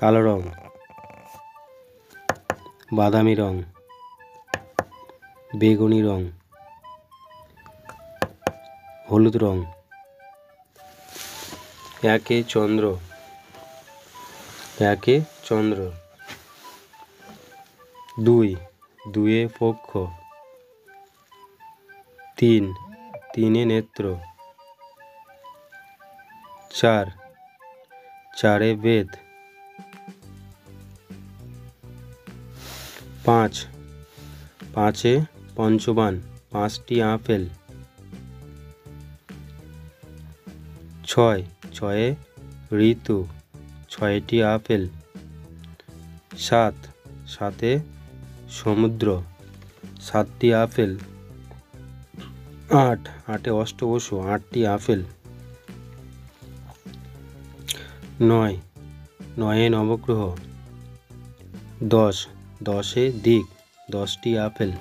কালো রং, বাদামি রং, বেগুনি রং, হলুদ রং। একে চন্দ্র, একে চন্দ্র। দুই, দুয়ে পক্ষ। তিন, তিনে নেত্র। চার, চারে বেদ। পাঁচ, পাঁচে পঞ্চবান, পাঁচটি আপেল। ছয়, ছয়ে ঋতু, ছয়টি আপেল। সাত, সাতে সমুদ্র, সাতটি আপেল। আট, আটে অষ্টবসু, আটটি আপেল। নয়, নয়ে নবগ্রহ। দশ, দশে দিক, 10টি আপেল।